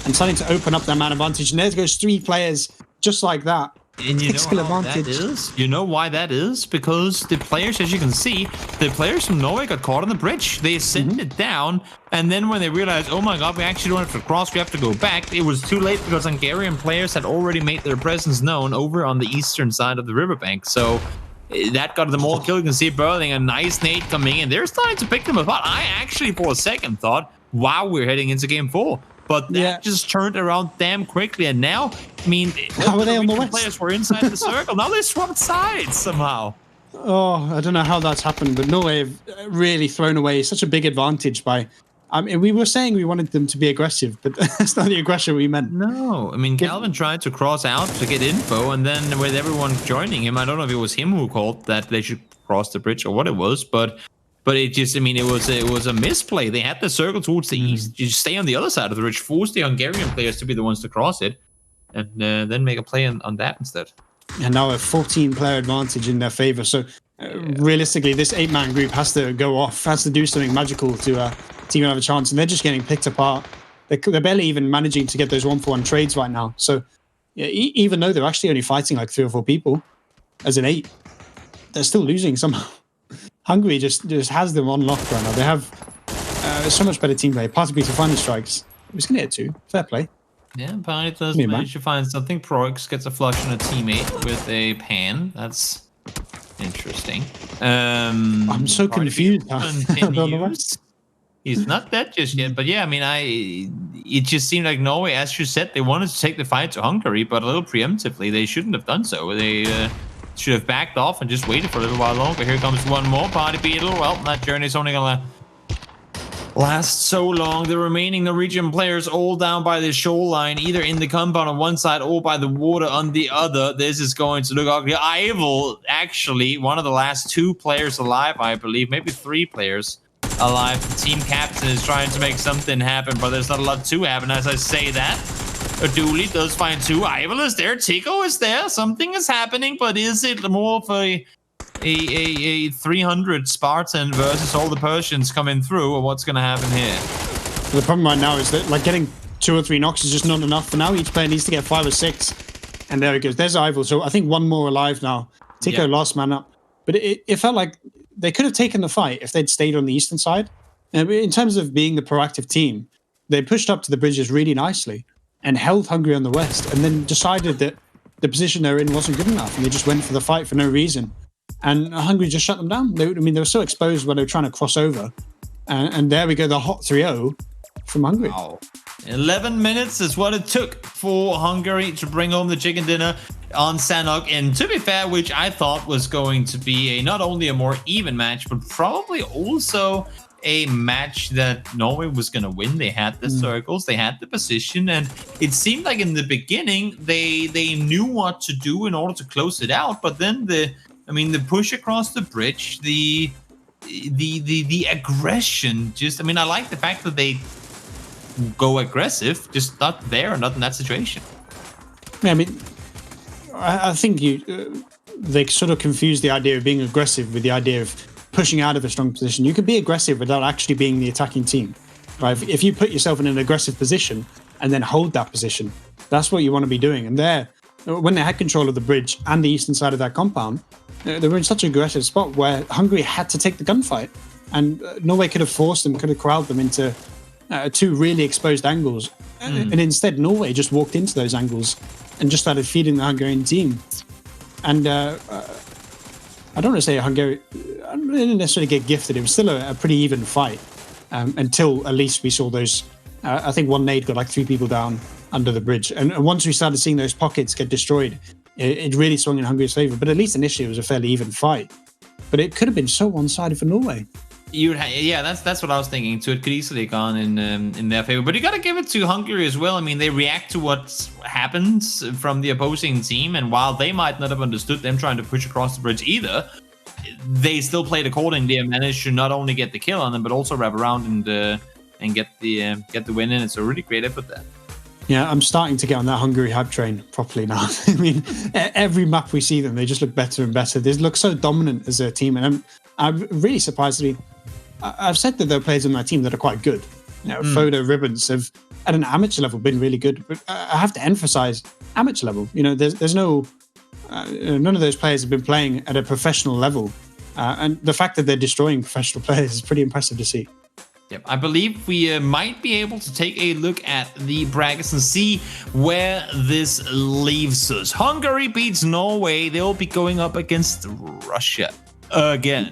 and starting to open up that man advantage. And there goes 3 players just like that. And you know how that is? You know why that is? Because the players, as you can see, the players from Norway got caught on the bridge. They sent it down, and then when they realized, oh my god, we actually don't have to cross, we have to go back, it was too late because Hungarian players had already made their presence known over on the eastern side of the riverbank. So that got them all killed. You can see Berling, a nice nade coming in. They're starting to pick them apart. I actually, for a second, thought, wow, we're heading into game 4. But that just turned around damn quickly, and now, I mean, how are they on the west? Players were inside the circle. Now they swapped sides somehow. Oh, I don't know how that's happened, but Norway have really thrown away such a big advantage by. I mean, we were saying we wanted them to be aggressive, but that's not the aggression we meant. No, I mean, Calvin tried to cross out to get info, and then with everyone joining him, I don't know if it was him who called that they should cross the bridge or what it was, but it just, I mean, it was a misplay. They had the circle towards the east. You just stay on the other side of the bridge, force the Hungarian players to be the ones to cross it, and then make a play on that instead. And now a 14-player advantage in their favor. So realistically, this 8-man group has to go off, has to do something magical to team have a chance, and they're just getting picked apart. They're barely even managing to get those 1-for-1 trades right now. So even though they're actually only fighting like 3 or 4 people as an 8, they're still losing somehow. Hungary just has them on lock right now. They have so much better team play. Party to find the strikes. He was going to hit 2. Fair play. Yeah, Party does manage to find something. Proix gets a flush on a teammate with a pan. That's interesting. I'm so confused. He's not dead just yet, but yeah, I mean, it just seemed like Norway, as you said, they wanted to take the fight to Hungary, but a little preemptively. They shouldn't have done so. They should have backed off and just waited for a little while longer. Here comes one more Party Beetle. Well, that journey's only gonna last so long. The remaining Norwegian players all down by the shoreline, either in the compound on one side or by the water on the other. This is going to look ugly. Ivel, actually, one of the last 2 players alive, I believe, maybe 3 players alive. The team captain is trying to make something happen, but there's not a lot to happen as I say that. Dooley does find 2. Ivel is there. Tico is there. Something is happening, but is it more of a 300 Spartan versus all the Persians coming through, or what's going to happen here? The problem right now is that like getting 2 or 3 knocks is just not enough. For now, each player needs to get 5 or 6. And there he goes. There's Ivel. So I think 1 more alive now. Tico last man up. But it felt like they could have taken the fight if they'd stayed on the eastern side. And in terms of being the proactive team, they pushed up to the bridges really nicely and held Hungary on the west, and then decided that the position they're in wasn't good enough, and they just went for the fight for no reason. And Hungary just shut them down. They were so exposed when they were trying to cross over. And there we go, the hot 3-0 from Hungary. Wow. 11 minutes is what it took for Hungary to bring home the chicken dinner on Sanok. And to be fair, which I thought was going to be not only a more even match, but probably also a match that Norway was going to win. They had the circles, they had the position, and it seemed like in the beginning they knew what to do in order to close it out. But then the push across the bridge, the aggression, just, I mean, I like the fact that they go aggressive, just not there, not in that situation. Yeah, I mean, I think they sort of confuse the idea of being aggressive with the idea of pushing out of a strong position. You can be aggressive without actually being the attacking team, right? If you put yourself in an aggressive position and then hold that position, that's what you want to be doing. And when they had control of the bridge and the eastern side of that compound, they were in such an aggressive spot where Hungary had to take the gunfight, and Norway could have forced them, could have corralled them into 2 really exposed angles. And instead, Norway just walked into those angles and just started feeding the Hungarian team. And I don't want to say didn't necessarily get gifted. It was still a pretty even fight until at least we saw those. I think one nade got like 3 people down under the bridge, and once we started seeing those pockets get destroyed, it really swung in Hungary's favour. But at least initially it was a fairly even fight. But it could have been so one-sided for Norway. Yeah, that's what I was thinking too. It could easily have gone in their favor, but you got to give it to Hungary as well. I mean, they react to what happens from the opposing team, and while they might not have understood them trying to push across the bridge either, they still played accordingly and managed to not only get the kill on them, but also wrap around and get the win in. It's a really great effort there. Yeah, I'm starting to get on that Hungary hype train properly now. I mean, every map we see them, they just look better and better. They look so dominant as a team, and I'm really surprised. I've said that there are players on my team that are quite good. You know, Photo Ribbons have, at an amateur level, been really good. But I have to emphasize amateur level. You know, there's no none of those players have been playing at a professional level, and the fact that they're destroying professional players is pretty impressive to see. Yep, I believe we might be able to take a look at the brackets and see where this leaves us. Hungary beats Norway. They'll be going up against Russia again.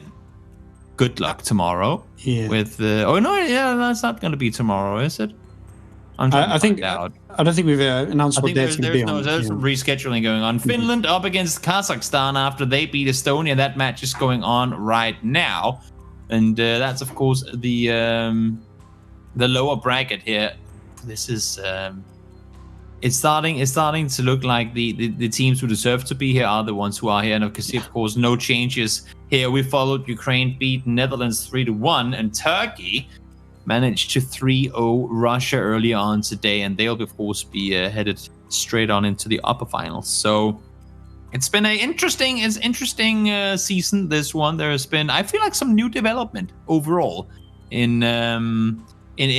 Good luck tomorrow. Yeah. With that's not going to be tomorrow, is it? I think I don't think we've announced what day it's going to be on. There's some rescheduling going on. Finland up against Kazakhstan after they beat Estonia. That match is going on right now, and that's of course the lower bracket here. This is it's starting to look like the teams who deserve to be here are the ones who are here, and of course no changes here. We followed Ukraine beat Netherlands 3-1, and Turkey managed to 3-0 Russia early on today, and they'll of course be headed straight on into the upper finals. So it's been an interesting season, this one. There has been, I feel like, some new development overall in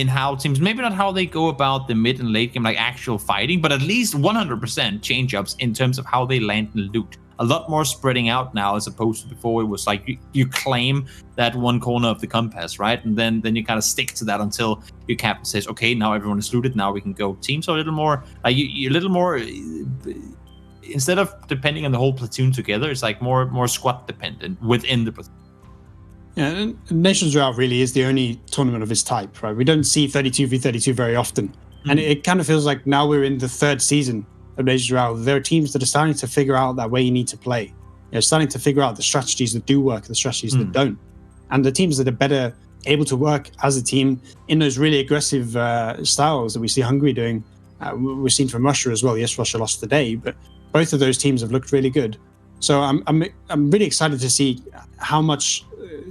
how teams, maybe not how they go about the mid and late game, like actual fighting, but at least 100% change-ups in terms of how they land and loot. A lot more spreading out now, as opposed to before. It was like you claim that one corner of the compass, right? And then you kind of stick to that until your captain says, okay, now everyone is looted, now we can go. Teams are a little more, instead of depending on the whole platoon together, it's like more squad dependent within the platoon. Yeah, and Nations Royale really is the only tournament of its type, right? We don't see 32v32 very often. And it kind of feels like now we're in the 3rd season of Nations Royale. There are teams that are starting to figure out that way you need to play. You're starting to figure out the strategies that do work, the strategies that don't. And the teams that are better able to work as a team in those really aggressive styles that we see Hungary doing, we've seen from Russia as well. Yes, Russia lost today, but both of those teams have looked really good. So I'm really excited to see how much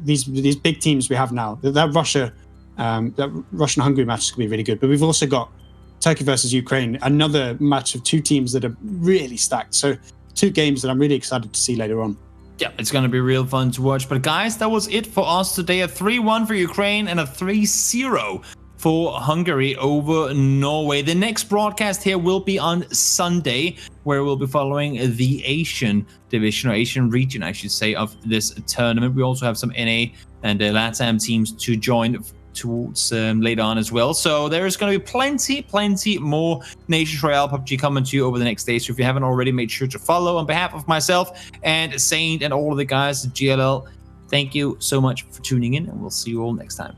these big teams we have now. That Russian-Hungary match is going to be really good. But we've also got Turkey versus Ukraine, another match of 2 teams that are really stacked. So 2 games that I'm really excited to see later on. Yeah, it's going to be real fun to watch. But guys, that was it for us today. A 3-1 for Ukraine and a 3-0 for Hungary over Norway. The next broadcast here will be on Sunday, where we'll be following the Asian division, or Asian region, I should say, of this tournament. We also have some NA and LATAM teams to join towards later on as well. So there's going to be plenty more Nations Royale PUBG coming to you over the next day. So if you haven't already, make sure to follow. On behalf of myself and Saint and all of the guys at GLL, thank you so much for tuning in, and we'll see you all next time.